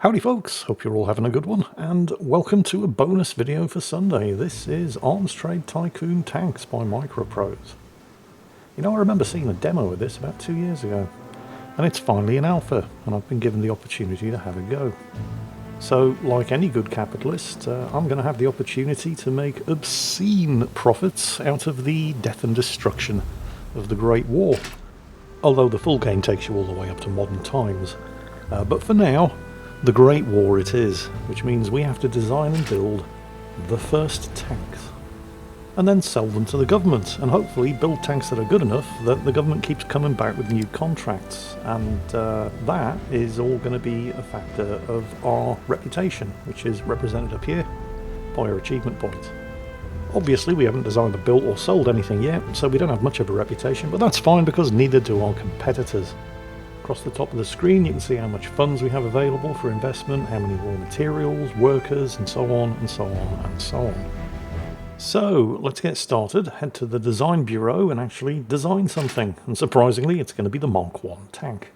Howdy folks, hope you're all having a good one, and welcome to a bonus video for Sunday. This is Arms Trade Tycoon Tanks by Microprose. You know, I remember seeing a demo of this about 2 years ago, and it's finally in alpha, and I've been given the opportunity to have a go. So, like any good capitalist, I'm going to have the opportunity to make obscene profits out of the death and destruction of the Great War. Although the full game takes you all the way up to modern times. But for now, the Great War it is, which means we have to design and build the first tanks. And then sell them to the government, and hopefully build tanks that are good enough that the government keeps coming back with new contracts. And that is all going to be a factor of our reputation, which is represented up here by our achievement points. Obviously we haven't designed or built or sold anything yet, so we don't have much of a reputation, but that's fine because neither do our competitors. Across the top of the screen you can see how much funds we have available for investment, how many raw materials, workers, and so on and so on and so on. So let's get started, head to the design bureau and actually design something, and surprisingly it's going to be the Mark I tank.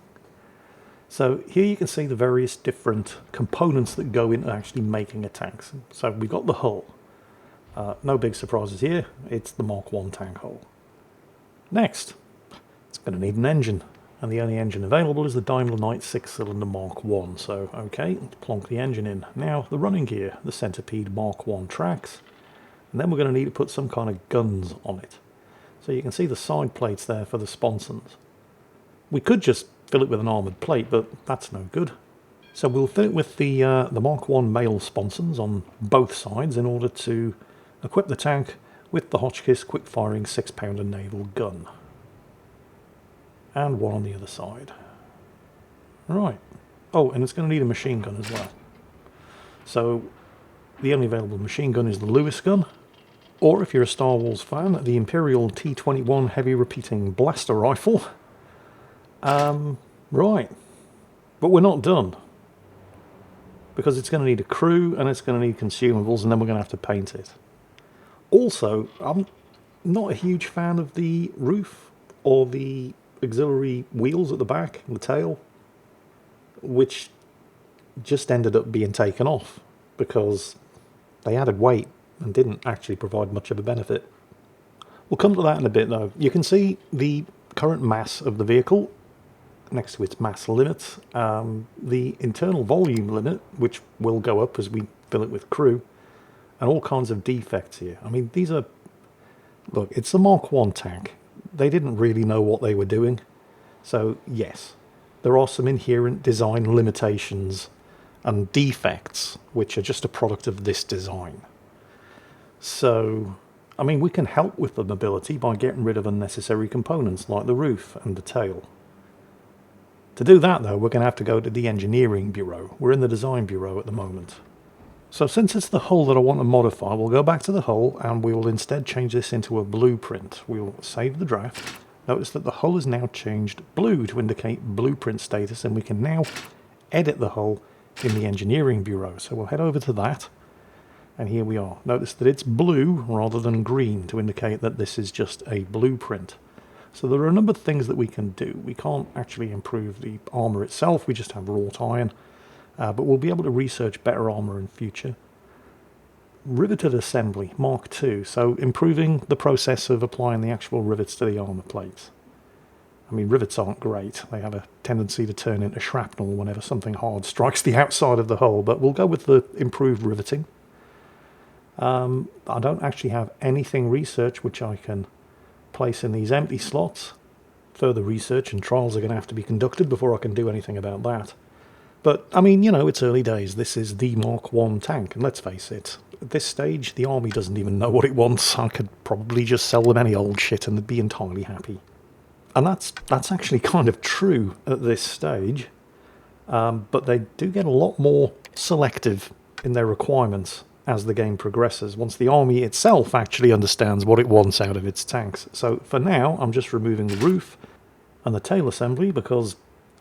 So here you can see the various different components that go into actually making a tank. So we've got the hull. No big surprises here, it's the Mark I tank hull. Next, it's going to need an engine, and the only engine available is the Daimler Knight 6-cylinder Mark I, so okay, let's plonk the engine in. Now the running gear, the Centipede Mark I tracks, and then we're going to need to put some kind of guns on it. So you can see the side plates there for the sponsons. We could just fill it with an armoured plate, but that's no good. So we'll fill it with the Mark I male sponsons on both sides in order to equip the tank with the Hotchkiss quick-firing 6-pounder naval gun. And one on the other side. Right. Oh, and it's going to need a machine gun as well. So the only available machine gun is the Lewis gun, or if you're a Star Wars fan, the Imperial T-21 heavy repeating blaster rifle. Right. But we're not done, because it's going to need a crew and it's going to need consumables, and then we're going to have to paint it. Also, I'm not a huge fan of the roof or the auxiliary wheels at the back and the tail, which just ended up being taken off because they added weight and didn't actually provide much of a benefit. We'll come to that in a bit though. You can see the current mass of the vehicle next to its mass limit, the internal volume limit, which will go up as we fill it with crew, and all kinds of defects here. I mean, these are... Look, it's the Mark I tank. They didn't really know what they were doing. So, yes, there are some inherent design limitations and defects which are just a product of this design. So, I mean, we can help with the mobility by getting rid of unnecessary components like the roof and the tail. To do that, though, we're going to have to go to the engineering bureau. We're in the design bureau at the moment. So since it's the hull that I want to modify, we'll go back to the hull and we will instead change this into a blueprint. We'll save the draft. Notice that the hull is now changed blue to indicate blueprint status, and we can now edit the hull in the engineering bureau. So we'll head over to that, and here we are. Notice that it's blue rather than green to indicate that this is just a blueprint. So there are a number of things that we can do. We can't actually improve the armour itself, we just have wrought iron. But we'll be able to research better armour in future. Riveted assembly, Mark II, so improving the process of applying the actual rivets to the armour plates. I mean, rivets aren't great. They have a tendency to turn into shrapnel whenever something hard strikes the outside of the hull, but we'll go with the improved riveting. I don't actually have anything research which I can place in these empty slots. Further research and trials are going to have to be conducted before I can do anything about that. But, I mean, you know, it's early days. This is the Mark I tank, and let's face it, at this stage, the army doesn't even know what it wants. I could probably just sell them any old shit and they'd be entirely happy. And that's actually kind of true at this stage, but they do get a lot more selective in their requirements as the game progresses, once the army itself actually understands what it wants out of its tanks. So, for now, I'm just removing the roof and the tail assembly because...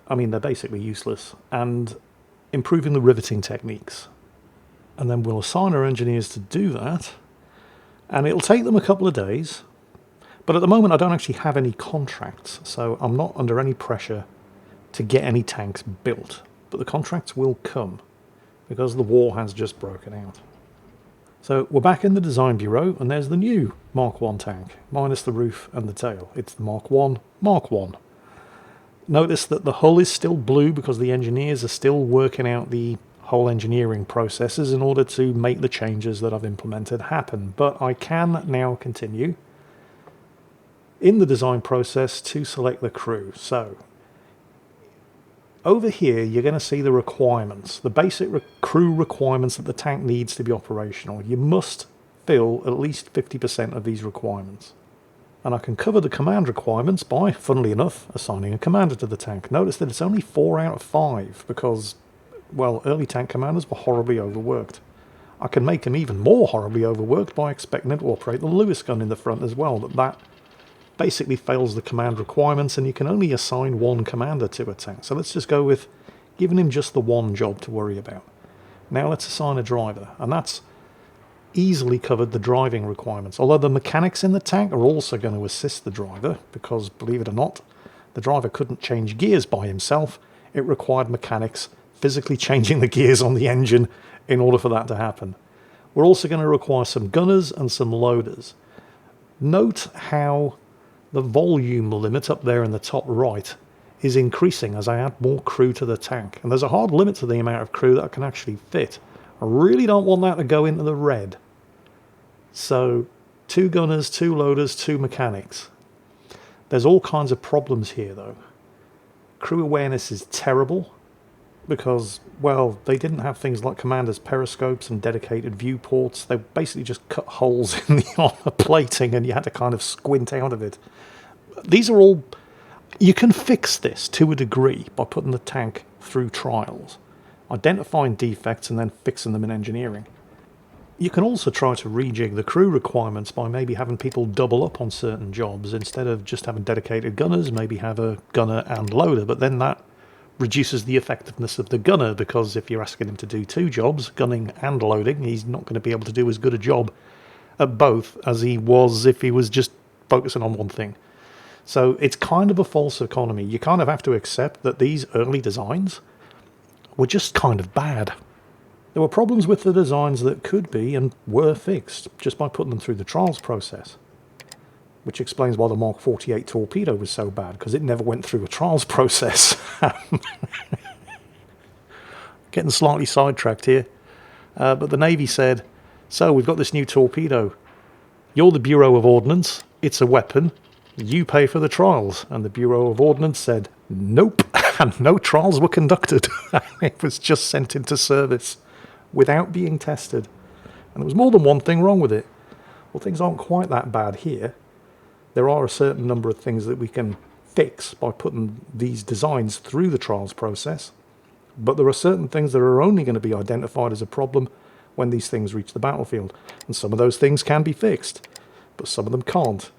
I mean, they're basically useless, and improving the riveting techniques. And then we'll assign our engineers to do that, and it'll take them a couple of days, but at the moment I don't actually have any contracts, so I'm not under any pressure to get any tanks built, but the contracts will come. because the war has just broken out. So we're back in the design bureau, and there's the new Mark 1 tank, minus the roof and the tail. It's the Mark 1 Mark 1. Notice that the hull is still blue because the engineers are still working out the whole engineering processes in order to make the changes that I've implemented happen. But I can now continue in the design process to select the crew. So over here, you're going to see the requirements, the basic crew requirements that the tank needs to be operational. You must fill at least 50% of these requirements. And I can cover the command requirements by, funnily enough, assigning a commander to the tank. Notice that it's only 4 out of 5 because, well, early tank commanders were horribly overworked. I can make them even more horribly overworked by expecting them to operate the Lewis gun in the front as well. That basically fails the command requirements, and you can only assign 1 commander to a tank. So let's just go with giving him just the 1 job to worry about. Now let's assign a driver, and that's easily covered the driving requirements. Although the mechanics in the tank are also going to assist the driver, because believe it or not, the driver couldn't change gears by himself. It required mechanics physically changing the gears on the engine in order for that to happen. We're also going to require some gunners and some loaders. Note how the volume limit up there in the top right is increasing as I add more crew to the tank. And there's a hard limit to the amount of crew that I can actually fit. I really don't want that to go into the red. So 2 gunners, 2 loaders, 2 mechanics. There's all kinds of problems here though. Crew awareness is terrible because, well, they didn't have things like commanders' periscopes and dedicated viewports. They basically just cut holes in the armor plating and you had to kind of squint out of it. These are all... You can fix this to a degree by putting the tank through trials, identifying defects and then fixing them in engineering. You can also try to rejig the crew requirements by maybe having people double up on certain jobs. Instead of just having dedicated gunners, maybe have a gunner and loader, but then that reduces the effectiveness of the gunner, because if you're asking him to do 2 jobs, gunning and loading, he's not going to be able to do as good a job at both as he was if he was just focusing on one thing. So it's kind of a false economy. You kind of have to accept that these early designs were just kind of bad. There were problems with the designs that could be and were fixed just by putting them through the trials process. Which explains why the Mark 48 torpedo was so bad, because it never went through a trials process. Getting slightly sidetracked here. But the Navy said, so we've got this new torpedo. You're the Bureau of Ordnance. It's a weapon. You pay for the trials. And the Bureau of Ordnance said, nope. And no trials were conducted. It was just sent into service without being tested. And there was more than one thing wrong with it. Well, things aren't quite that bad here. There are a certain number of things that we can fix by putting these designs through the trials process. But there are certain things that are only going to be identified as a problem when these things reach the battlefield. And some of those things can be fixed, but some of them can't.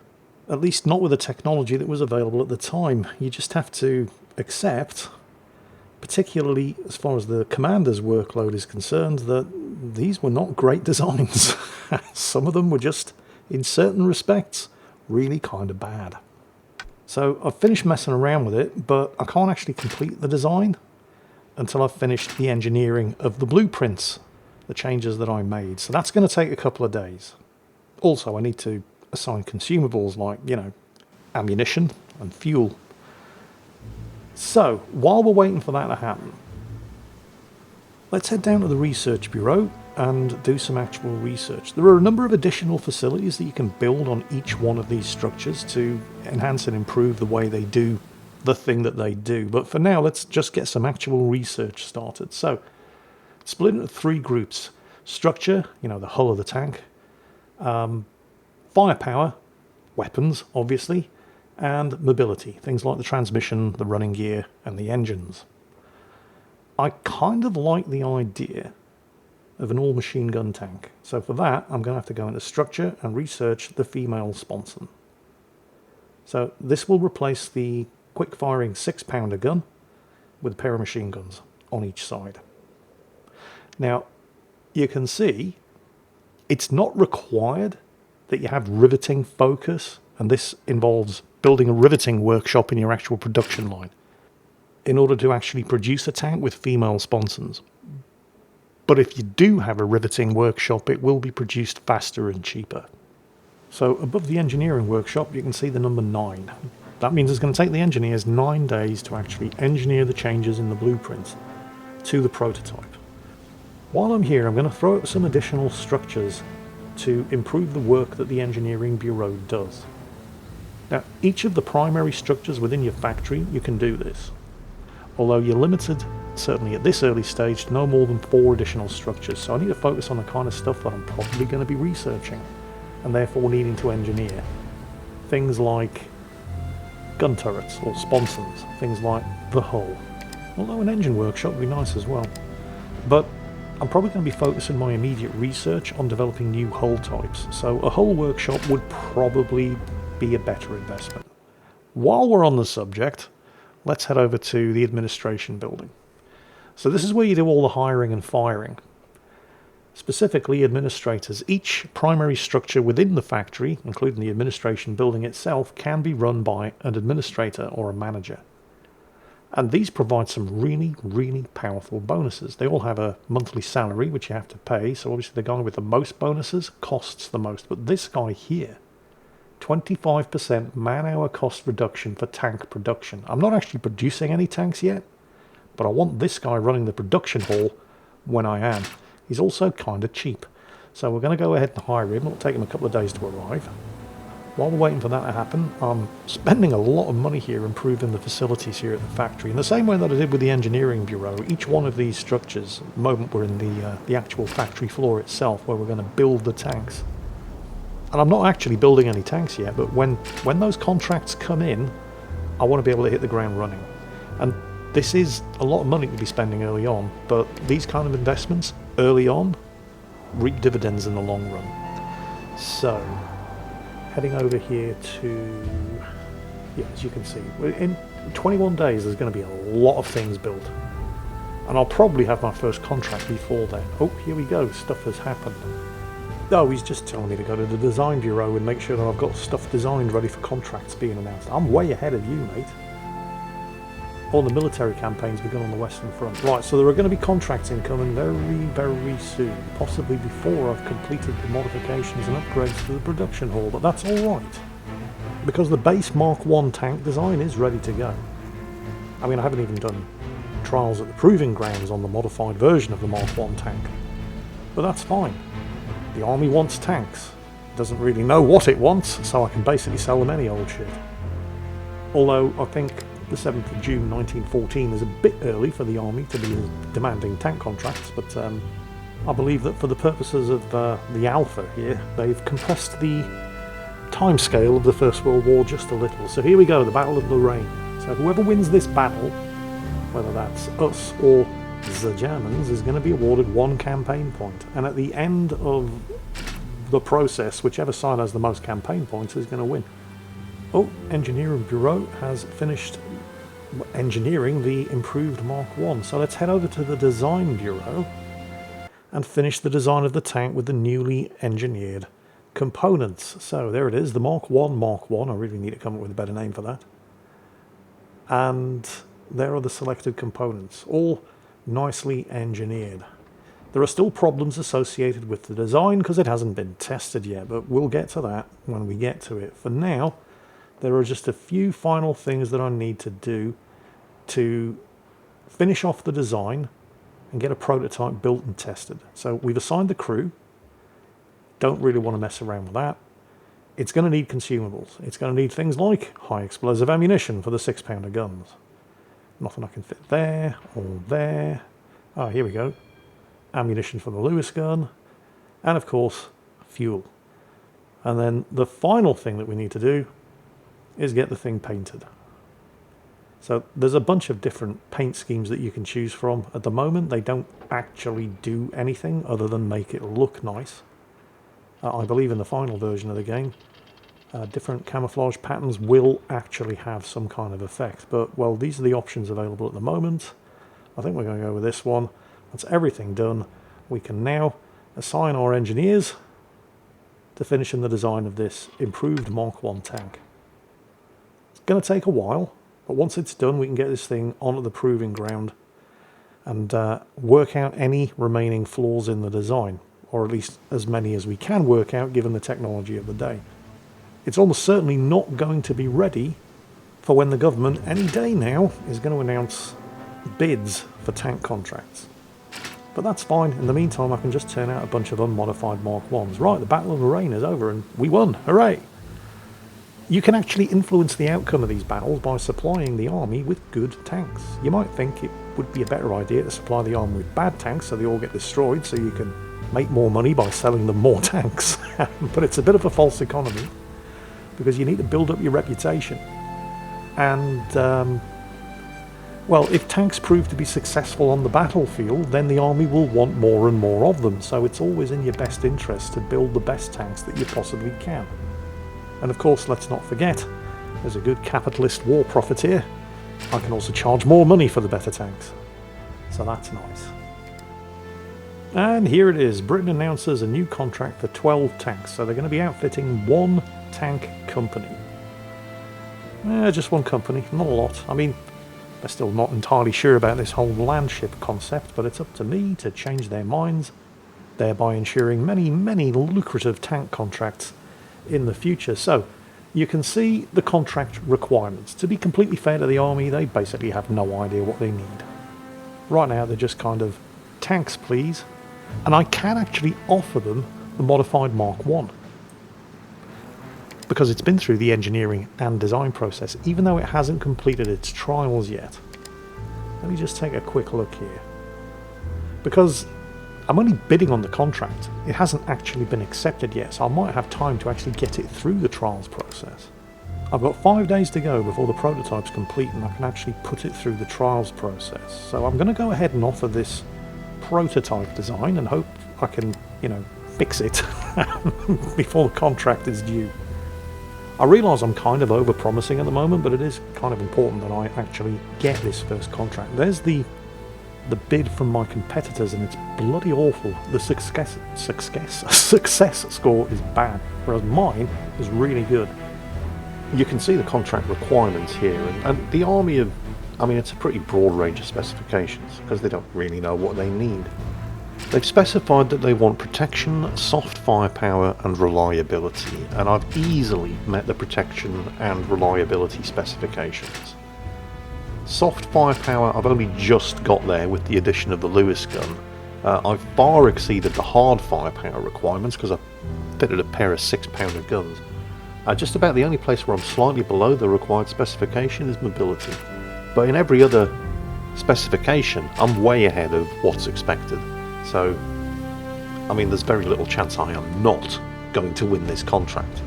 At least not with the technology that was available at the time. You just have to accept, particularly as far as the commander's workload is concerned, that these were not great designs. Some of them were just, in certain respects, really kind of bad. So I've finished messing around with it, but I can't actually complete the design until I've finished the engineering of the blueprints, the changes that I made. So that's going to take a couple of days. Also, I need to assign consumables like, ammunition and fuel. So, while we're waiting for that to happen, let's head down to the research bureau and do some actual research. There are a number of additional facilities that you can build on each one of these structures to enhance and improve the way they do the thing that they do. But for now, let's just get some actual research started. So, split into 3 groups. Structure, the hull of the tank. Firepower, weapons, obviously. And mobility, things like the transmission, the running gear, and the engines. I kind of like the idea of an all-machine gun tank. So for that, I'm going to have to go into structure and research the female sponson. So this will replace the quick-firing 6-pounder gun with a pair of machine guns on each side. Now, you can see it's not required that you have riveting focus, and this involves building a riveting workshop in your actual production line in order to actually produce a tank with female sponsons. But if you do have a riveting workshop, it will be produced faster and cheaper. So above the engineering workshop, you can see the number 9. That means it's going to take the engineers 9 days to actually engineer the changes in the blueprints to the prototype. While I'm here, I'm going to throw up some additional structures to improve the work that the engineering bureau does. Now, each of the primary structures within your factory, you can do this. Although you're limited, certainly at this early stage, to no more than 4 additional structures. So I need to focus on the kind of stuff that I'm probably going to be researching, and therefore needing to engineer. Things like gun turrets or sponsons, things like the hull. Although an engine workshop would be nice as well. But I'm probably going to be focusing my immediate research on developing new hull types, so a hull workshop would probably be a better investment. While we're on the subject, let's head over to the administration building. So this is where you do all the hiring and firing. Specifically, administrators. Each primary structure within the factory, including the administration building itself, can be run by an administrator or a manager. And these provide some really, really powerful bonuses. They all have a monthly salary, which you have to pay. So obviously the guy with the most bonuses costs the most. But this guy here, 25% man-hour cost reduction for tank production. I'm not actually producing any tanks yet, but I want this guy running the production hall when I am. He's also kind of cheap. So we're going to go ahead and hire him. It'll take him a couple of days to arrive. While we're waiting for that to happen, I'm spending a lot of money here improving the facilities here at the factory. In the same way that I did with the engineering bureau, each one of these structures, at the moment we're in the actual factory floor itself, where we're going to build the tanks. And I'm not actually building any tanks yet, but when those contracts come in, I want to be able to hit the ground running. And this is a lot of money to be spending early on, but these kind of investments early on reap dividends in the long run. So, heading over here to, yeah, as you can see, in 21 days there's going to be a lot of things built. And I'll probably have my first contract before then. Oh, here we go, stuff has happened. Oh, he's just telling me to go to the design bureau and make sure that I've got stuff designed ready for contracts being announced. I'm way ahead of you, mate. All the military campaigns begun on the Western Front. Right, so there are going to be contracts incoming very, very soon. Possibly before I've completed the modifications and upgrades to the production hall, but that's alright. Because the base Mark 1 tank design is ready to go. I mean, I haven't even done trials at the proving grounds on the modified version of the Mark 1 tank. But that's fine. The army wants tanks. It doesn't really know what it wants, so I can basically sell them any old shit. Although I think the 7th of June 1914 is a bit early for the army to be demanding tank contracts, but I believe that for the purposes of the Alpha here, they've compressed the timescale of the First World War just a little. So here we go, the Battle of Lorraine. So whoever wins this battle, whether that's us or the Germans, is going to be awarded 1 campaign point. And at the end of the process, whichever side has the most campaign points is going to win. Oh, Engineering Bureau has finished engineering the improved Mark 1. So let's head over to the Design Bureau and finish the design of the tank with the newly engineered components. So there it is, the Mark 1 Mark 1. I really need to come up with a better name for that. And there are the selected components, all nicely engineered. There are still problems associated with the design because it hasn't been tested yet, but we'll get to that when we get to it. For now, there are just a few final things that I need to do to finish off the design and get a prototype built and tested. So we've assigned the crew. Don't really want to mess around with that. It's going to need consumables. It's going to need things like high explosive ammunition for the 6-pounder guns. Nothing I can fit there or there. Oh, here we go. Ammunition for the Lewis gun. And of course, fuel. And then the final thing that we need to do is get the thing painted. So there's a bunch of different paint schemes that you can choose from. At the moment, they don't actually do anything other than make it look nice. I believe in the final version of the game, different camouflage patterns will actually have some kind of effect. But, well, these are the options available at the moment. I think we're going to go with this one. That's everything done. We can now assign our engineers to finishing the design of this improved Mark 1 tank. It's going to take a while, but once it's done, we can get this thing onto the proving ground and work out any remaining flaws in the design, or at least as many as we can work out given the technology of the day. It's almost certainly not going to be ready for when the government any day now is going to announce bids for tank contracts. But that's fine. In the meantime, I can just turn out a bunch of unmodified Mark 1s. Right, the Battle of Lorraine is over and we won. Hooray! You can actually influence the outcome of these battles by supplying the army with good tanks. You might think it would be a better idea to supply the army with bad tanks so they all get destroyed so you can make more money by selling them more tanks. But it's a bit of a false economy because you need to build up your reputation. And, well, if tanks prove to be successful on the battlefield, then the army will want more and more of them. So it's always in your best interest to build the best tanks that you possibly can. And of course, let's not forget, as a good capitalist war profiteer, I can also charge more money for the better tanks. So that's nice. And here it is. Britain announces a new contract for 12 tanks. So they're going to be outfitting one tank company. Just one company, not a lot. I mean, they're still not entirely sure about this whole landship concept, but it's up to me to change their minds, thereby ensuring many, many lucrative tank contracts in the future. So you can see the contract requirements. To be completely fair to the army, they basically have no idea what they need. Right now they're just kind of tanks please, and I can actually offer them the modified Mark 1 because it's been through the engineering and design process, even though it hasn't completed its trials yet. Let me just take a quick look here, because I'm only bidding on the contract. It hasn't actually been accepted yet, so I might have time to actually get it through the trials process. I've got 5 days to go before the prototype's complete and I can actually put it through the trials process. So I'm going to go ahead and offer this prototype design and hope I can, fix it before the contract is due. I realise I'm kind of over-promising at the moment, but it is kind of important that I actually get this first contract. There's the bid from my competitors, and it's bloody awful. The success score is bad, whereas mine is really good. You can see the contract requirements here, and the army of, it's a pretty broad range of specifications because they don't really know what they need. They've specified that they want protection, soft firepower and reliability, and I've easily met the protection and reliability specifications. Soft firepower I've only just got there with the addition of the Lewis gun. I've far exceeded the hard firepower requirements because I've fitted a pair of 6-pounder guns. Just about the only place where I'm slightly below the required specification is mobility. But in every other specification I'm way ahead of what's expected. So, there's very little chance I am not going to win this contract.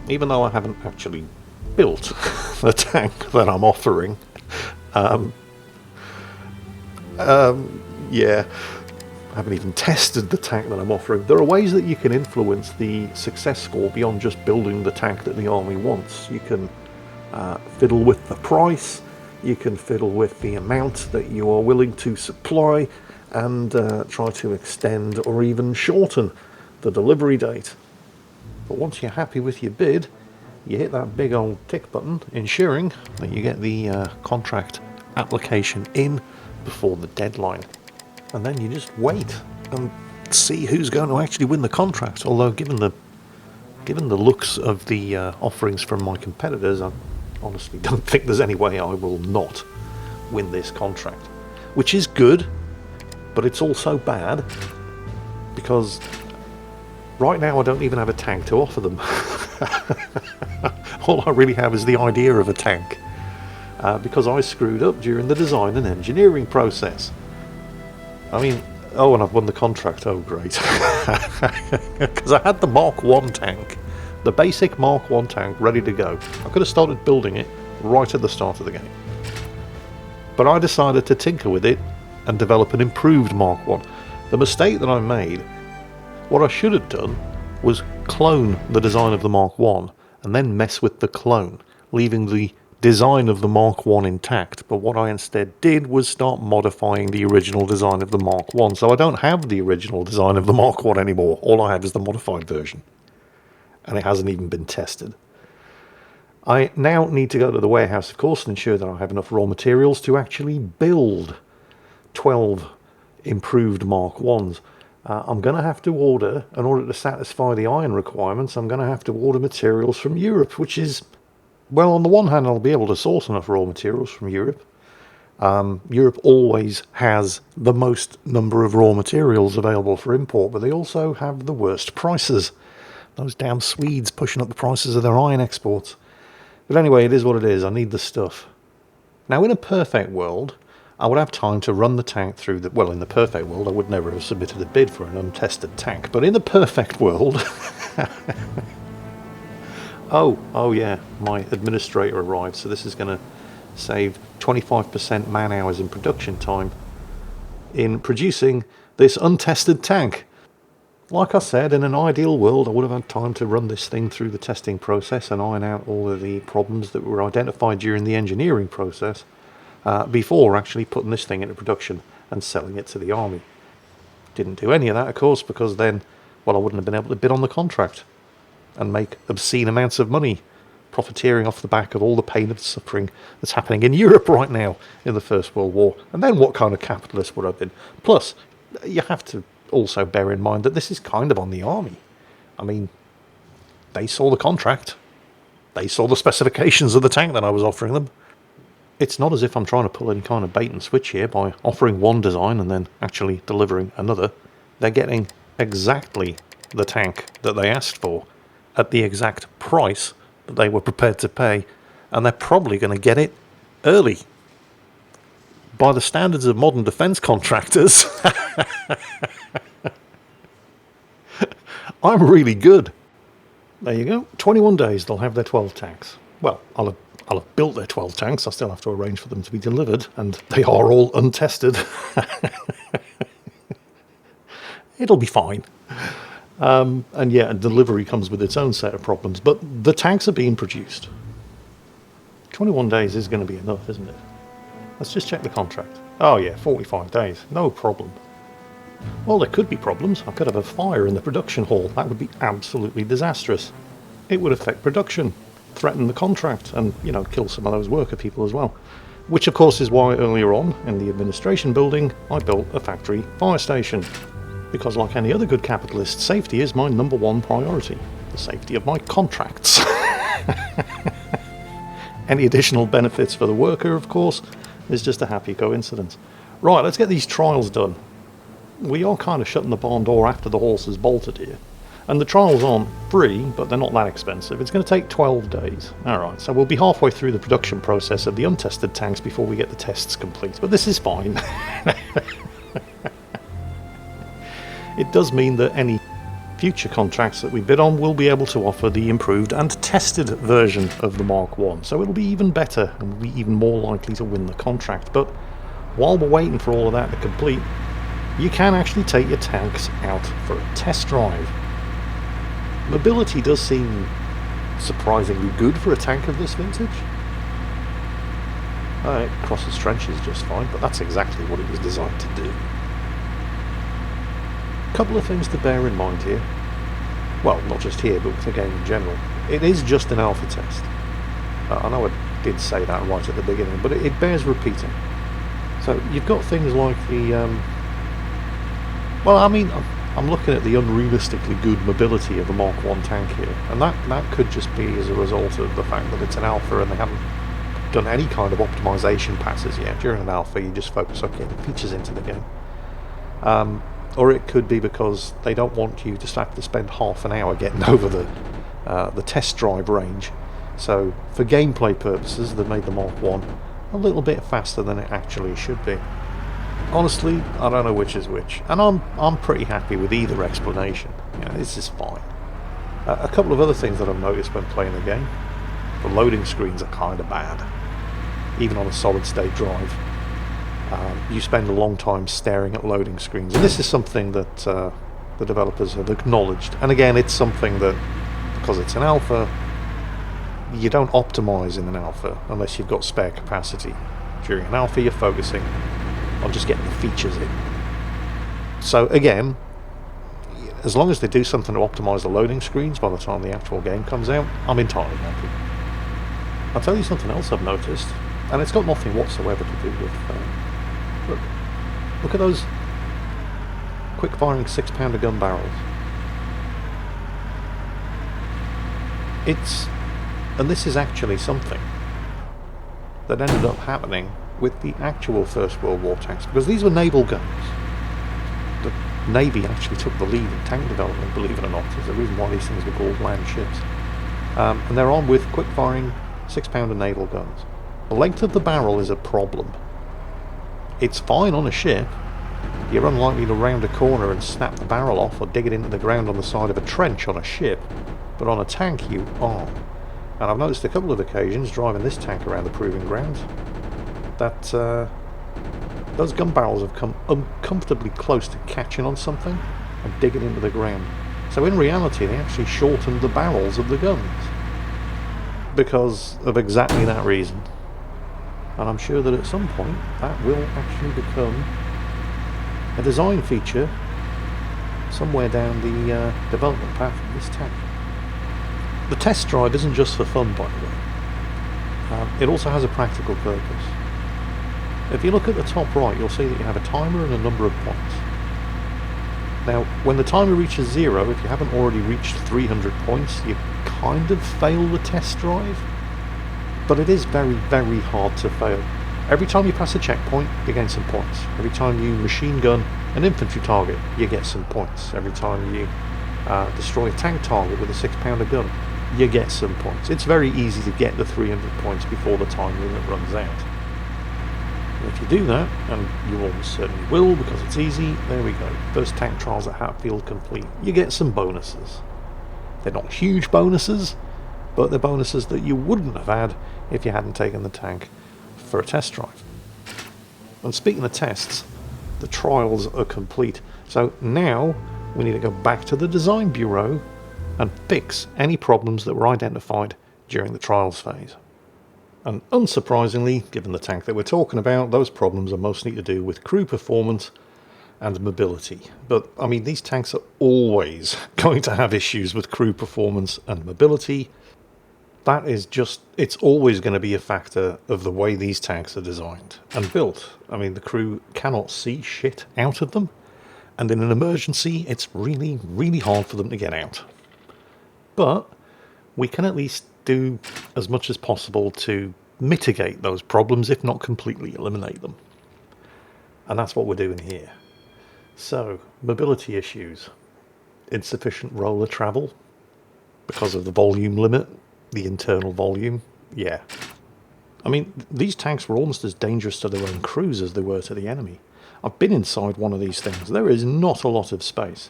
Even though I haven't actually built the tank that I'm offering. Yeah, I haven't even tested the tank that I'm offering. There are ways that you can influence the success score beyond just building the tank that the army wants. You can fiddle with the price, you can fiddle with the amount that you are willing to supply, and try to extend or even shorten the delivery date. But once you're happy with your bid, you hit that big old tick button, ensuring that you get the contract application in before the deadline. And then you just wait and see who's going to actually win the contract. Although given the looks of the offerings from my competitors, I honestly don't think there's any way I will not win this contract. Which is good, but it's also bad, because right now I don't even have a tank to offer them. All I really have is the idea of a tank, because I screwed up during the design and engineering process. And I've won the contract. Oh great. Because I had the Mark 1 tank, the basic Mark 1 tank ready to go. I could have started building it right at the start of the game, but I decided to tinker with it and develop an improved Mark 1. The mistake that I made, what I should have done was clone the design of the Mark 1 and then mess with the clone, leaving the design of the Mark 1 intact. But what I instead did was start modifying the original design of the Mark 1. So I don't have the original design of the Mark 1 anymore. All I have is the modified version. And it hasn't even been tested. I now need to go to the warehouse, of course, and ensure that I have enough raw materials to actually build 12 improved Mark 1s. I'm going to have to order, in order to satisfy the iron requirements, I'm going to have to order materials from Europe, which is, well, on the one hand, I'll be able to source enough raw materials from Europe. Europe always has the most number of raw materials available for import, but they also have the worst prices. Those damn Swedes pushing up the prices of their iron exports. But anyway, it is what it is. I need the stuff. Now, in a perfect world, I would have time to run the tank through the... Well, in the perfect world, I would never have submitted a bid for an untested tank. But in the perfect world... Oh yeah, my administrator arrived, so this is going to save 25% man hours in production time in producing this untested tank. Like I said, in an ideal world, I would have had time to run this thing through the testing process and iron out all of the problems that were identified during the engineering process before actually putting this thing into production and selling it to the army. Didn't do any of that, of course, because then, well, I wouldn't have been able to bid on the contract and make obscene amounts of money, profiteering off the back of all the pain and suffering that's happening in Europe right now in the First World War. And then what kind of capitalist would I have been? Plus, you have to also bear in mind that this is kind of on the army. I mean, they saw the contract. They saw the specifications of the tank that I was offering them. It's not as if I'm trying to pull any kind of bait and switch here by offering one design and then actually delivering another. They're getting exactly the tank that they asked for at the exact price that they were prepared to pay, and they're probably going to get it early. By the standards of modern defence contractors, I'm really good. There you go. 21 days they'll have their 12 tanks. Well, I'll have built their 12 tanks. I still have to arrange for them to be delivered, and they are all untested. It'll be fine. And yeah, delivery comes with its own set of problems, but the tanks are being produced. 21 days is going to be enough, isn't it? Let's just check the contract. Oh yeah, 45 days, no problem. Well, there could be problems. I could have a fire in the production hall. That would be absolutely disastrous. It would affect production, threaten the contract, and, you know, kill some of those worker people as well. Which, of course, is why earlier on in the administration building, I built a factory fire station. Because like any other good capitalist, safety is my number one priority. The safety of my contracts. Any additional benefits for the worker, of course, is just a happy coincidence. Right, let's get these trials done. We are kind of shutting the barn door after the horse has bolted here. And the trials aren't free, but they're not that expensive. It's going to take 12 days. Alright, so we'll be halfway through the production process of the untested tanks before we get the tests complete. But this is fine. It does mean that any future contracts that we bid on will be able to offer the improved and tested version of the Mark 1. So it'll be even better and we'll be even more likely to win the contract. But while we're waiting for all of that to complete, you can actually take your tanks out for a test drive. Mobility does seem surprisingly good for a tank of this vintage. It crosses trenches just fine, but that's exactly what it was designed to do. Couple of things to bear in mind here. Well, not just here, but with the game in general. It is just an alpha test. I know I did say that right at the beginning, but it bears repeating. So you've got things like the... well, I mean, I'm looking at the unrealistically good mobility of the Mark 1 tank here, and that could just be as a result of the fact that it's an alpha and they haven't done any kind of optimization passes yet. During an alpha, you just focus on getting features into the game. Or it could be because they don't want you to have to spend half an hour getting over the test drive range. So for gameplay purposes, they've made the Mark 1 a little bit faster than it actually should be. Honestly, I don't know which is which, and I'm pretty happy with either explanation. You know, this is fine. A couple of other things that I've noticed when playing the game: the loading screens are kind of bad, even on a solid-state drive. You spend a long time staring at loading screens, and this is something that the developers have acknowledged. And again, it's something that, because it's an alpha, you don't optimize in an alpha unless you've got spare capacity. During an alpha, you're focusing on just getting the features in. So again, as long as they do something to optimize the loading screens by the time the actual game comes out, I'm entirely happy. I'll tell you something else I've noticed, and it's got nothing whatsoever to do with... look, Look at those quick-firing 6-pounder gun barrels. And this is actually something that ended up happening with the actual First World War tanks, because these were naval guns. The Navy actually took the lead in tank development, believe it or not. There's a reason why these things were called land ships. And they're armed with quick-firing 6-pounder naval guns. The length of the barrel is a problem. It's fine on a ship. You're unlikely to round a corner and snap the barrel off or dig it into the ground on the side of a trench on a ship, but on a tank you are. And I've noticed a couple of occasions driving this tank around the proving grounds that those gun barrels have come uncomfortably close to catching on something and digging into the ground. So in reality they actually shortened the barrels of the guns because of exactly that reason. And I'm sure that at some point that will actually become a design feature somewhere down the development path of this tank. The test drive isn't just for fun, by the way. It also has a practical purpose. If you look at the top right, you'll see that you have a timer and a number of points. Now, when the timer reaches 0, if you haven't already reached 300 points, you kind of fail the test drive. But it is very, very hard to fail. Every time you pass a checkpoint, you gain some points. Every time you machine gun an infantry target, you get some points. Every time you destroy a tank target with a 6-pounder gun, you get some points. It's very easy to get the 300 points before the time limit runs out. And if you do that, and you almost certainly will because it's easy, there we go. First tank trials at Hatfield complete. You get some bonuses. They're not huge bonuses, but they're bonuses that you wouldn't have had if you hadn't taken the tank for a test drive. And speaking of tests, the trials are complete. So now we need to go back to the design bureau and fix any problems that were identified during the trials phase. And unsurprisingly, given the tank that we're talking about, those problems are mostly to do with crew performance and mobility. But I mean, these tanks are always going to have issues with crew performance and mobility. That is just, it's always going to be a factor of the way these tanks are designed and built. I mean, the crew cannot see shit out of them, and in an emergency, it's really, really hard for them to get out. But we can at least do as much as possible to mitigate those problems, if not completely eliminate them. And that's what we're doing here. So, mobility issues. Insufficient roller travel because of the volume limit. The internal volume, yeah. I mean, these tanks were almost as dangerous to their own crews as they were to the enemy. I've been inside one of these things. There is not a lot of space.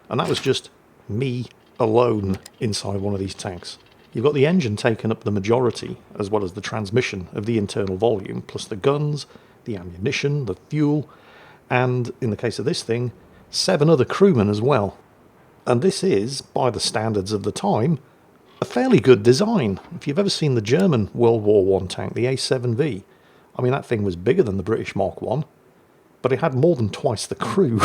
And that was just me alone inside one of these tanks. You've got the engine taking up the majority, as well as the transmission of the internal volume, plus the guns, the ammunition, the fuel, and, in the case of this thing, 7 other crewmen as well. And this is, by the standards of the time, a fairly good design. If you've ever seen the German World War I tank, the A7V, I mean, that thing was bigger than the British Mark I, but it had more than twice the crew.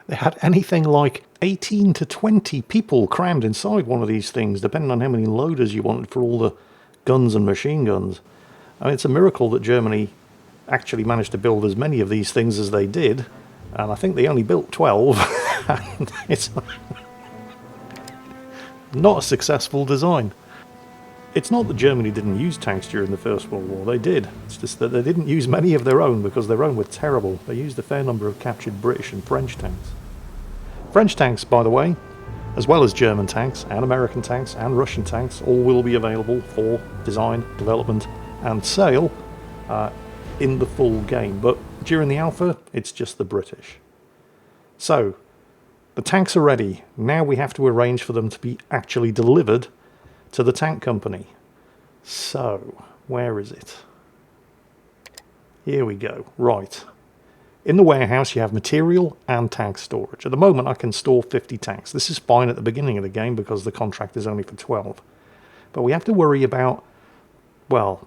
They had anything like 18 to 20 people crammed inside one of these things, depending on how many loaders you wanted for all the guns and machine guns. I mean, it's a miracle that Germany actually managed to build as many of these things as they did, and I think they only built 12. And it's not a successful design. It's not that Germany didn't use tanks during the First World War, they did. It's just that they didn't use many of their own because their own were terrible. They used a fair number of captured British and French tanks. French tanks, by the way, as well as German tanks and American tanks and Russian tanks, all will be available for design, development and sale in the full game. But during the alpha, it's just the British. So, the tanks are ready. Now we have to arrange for them to be actually delivered to the tank company. So, where is it? Here we go. Right. In the warehouse you have material and tank storage. At the moment I can store 50 tanks. This is fine at the beginning of the game because the contract is only for 12. But we have to worry about, well,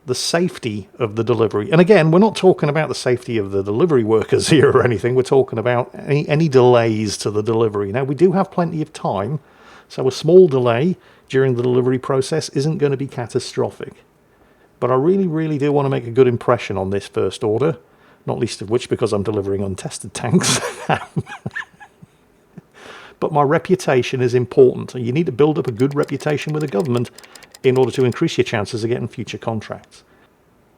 the safety of the delivery. And again, we're not talking about the safety of the delivery workers here or anything. We're talking about any delays to the delivery. Now, we do have plenty of time, so a small delay during the delivery process isn't going to be catastrophic. But I really do want to make a good impression on this first order, not least of which because I'm delivering untested tanks. But my reputation is important. You need to build up a good reputation with the government in order to increase your chances of getting future contracts.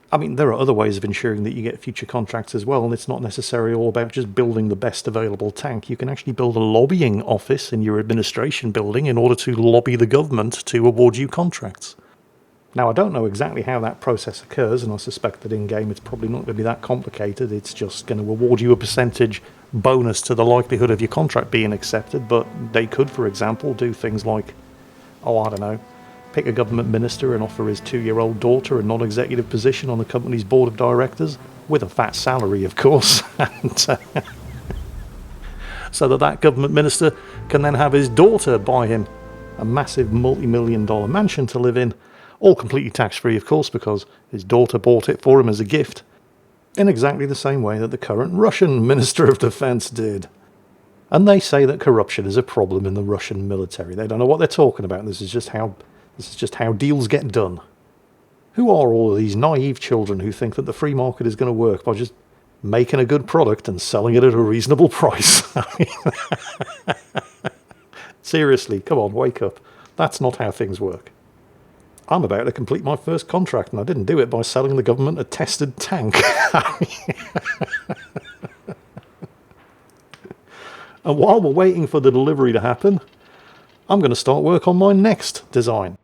I mean, there are other ways of ensuring that you get future contracts as well, and it's not necessarily all about just building the best available tank. You can actually build a lobbying office in your administration building in order to lobby the government to award you contracts. Now, I don't know exactly how that process occurs, and I suspect that in-game it's probably not going to be that complicated. It's just going to award you a percentage bonus to the likelihood of your contract being accepted, but they could, for example, do things like, oh, I don't know, pick a government minister and offer his 2-year-old daughter a non-executive position on the company's board of directors, with a fat salary, of course, and, so that government minister can then have his daughter buy him a massive multi-million-dollar mansion to live in, all completely tax-free, of course, because his daughter bought it for him as a gift, in exactly the same way that the current Russian Minister of Defense did. And they say that corruption is a problem in the Russian military. They don't know what they're talking about. This is just how deals get done. Who are all of these naive children who think that the free market is going to work by just making a good product and selling it at a reasonable price? Seriously, come on, wake up. That's not how things work. I'm about to complete my first contract, and I didn't do it by selling the government a tested tank. And while we're waiting for the delivery to happen, I'm going to start work on my next design.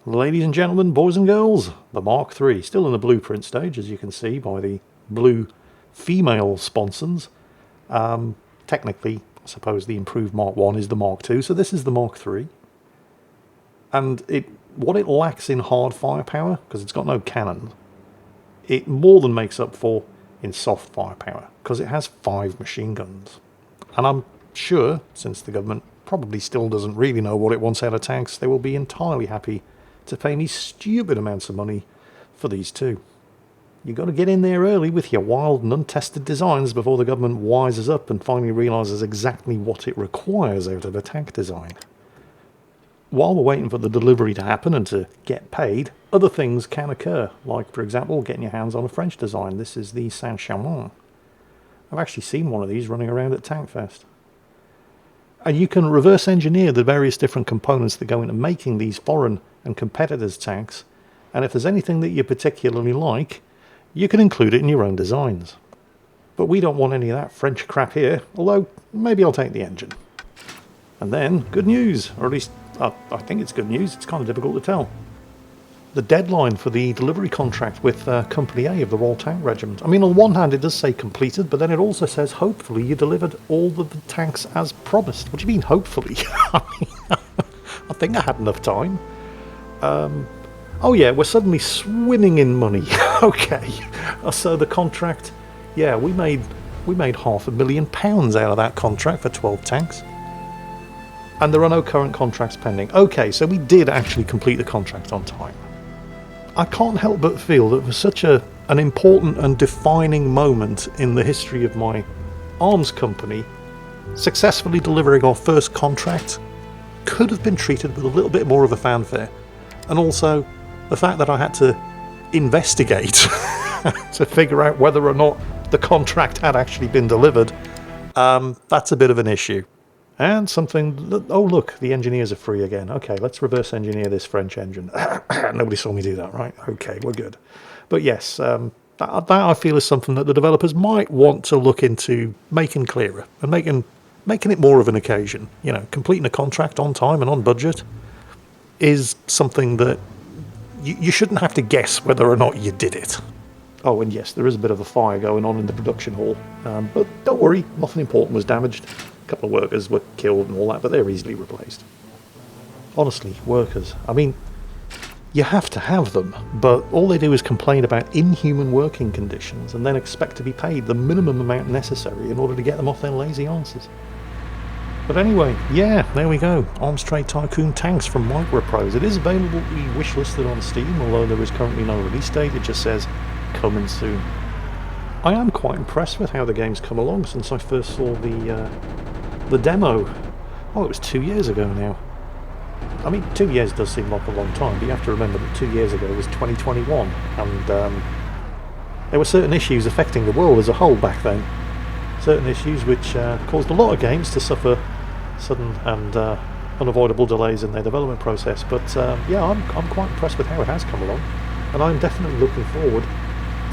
Ladies and gentlemen, boys and girls, the Mark III, still in the blueprint stage, as you can see by the blue female sponsons. Technically, I suppose the improved Mark I is the Mark II, so this is the Mark III. And what it lacks in hard firepower, because it's got no cannon, it more than makes up for in soft firepower, because it has 5 machine guns. And I'm sure, since the government probably still doesn't really know what it wants out of tanks, they will be entirely happy to pay me stupid amounts of money for these too. You've got to get in there early with your wild and untested designs before the government wises up and finally realises exactly what it requires out of a tank design. While we're waiting for the delivery to happen and to get paid, other things can occur, like, for example, getting your hands on a French design. This is the Saint-Chamond. I've actually seen one of these running around at TankFest. And you can reverse engineer the various different components that go into making these foreign and competitors' tanks, and if there's anything that you particularly like, you can include it in your own designs. But we don't want any of that French crap here, although maybe I'll take the engine. And then, good news, or at least I think it's good news, it's kind of difficult to tell. The deadline for the delivery contract with Company A of the Royal Tank Regiment. I mean, on one hand it does say completed, but then it also says hopefully you delivered all of the tanks as promised. What do you mean hopefully? I think I had enough time. Oh yeah, we're suddenly swimming in money. Okay, so the contract, yeah, we made £500,000 out of that contract for 12 tanks. And there are no current contracts pending. Okay, so we did actually complete the contract on time. I can't help but feel that for such an important and defining moment in the history of my arms company, successfully delivering our first contract could have been treated with a little bit more of a fanfare. And also, the fact that I had to investigate to figure out whether or not the contract had actually been delivered, that's a bit of an issue. And something that, oh look, the engineers are free again. Okay, let's reverse engineer this French engine. Nobody saw me do that, right? Okay, we're good. But yes, that I feel is something that the developers might want to look into making clearer and making it more of an occasion. You know, completing a contract on time and on budget is something that you shouldn't have to guess whether or not you did it. Oh, and yes, there is a bit of a fire going on in the production hall. But don't worry, nothing important was damaged. A couple of workers were killed and all that, but they're easily replaced. Honestly, workers, I mean, you have to have them, but all they do is complain about inhuman working conditions and then expect to be paid the minimum amount necessary in order to get them off their lazy asses. But anyway, yeah, there we go. Arms Trade Tycoon tanks from Microprose. It is available to be wishlisted on Steam, although there is currently no release date. It just says, coming soon. I am quite impressed with how the game's come along since I first saw the demo. Oh, it was 2 years ago now. I mean, 2 years does seem like a long time, but you have to remember that 2 years ago was 2021, and there were certain issues affecting the world as a whole back then. Certain issues which caused a lot of games to suffer sudden and unavoidable delays in their development process. But yeah, I'm quite impressed with how it has come along, and I'm definitely looking forward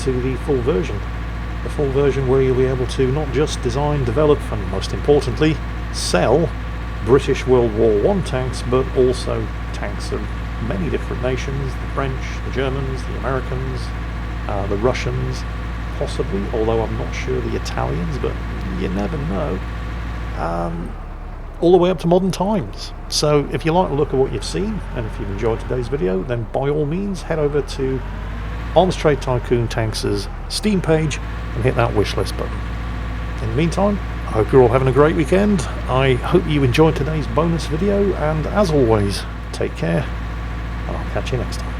to the full version. The full version where you'll be able to not just design, develop, and most importantly, sell British World War I tanks, but also tanks of many different nations: the French, the Germans, the Americans, the Russians, possibly, although I'm not sure the Italians, but you never know. All the way up to modern times. So if you like the look of what you've seen, and if you've enjoyed today's video, then by all means head over to Arms Trade Tycoon Tanks' Steam page and hit that wishlist button. In the meantime, I hope you're all having a great weekend. I hope you enjoyed today's bonus video, and as always, take care, and I'll catch you next time.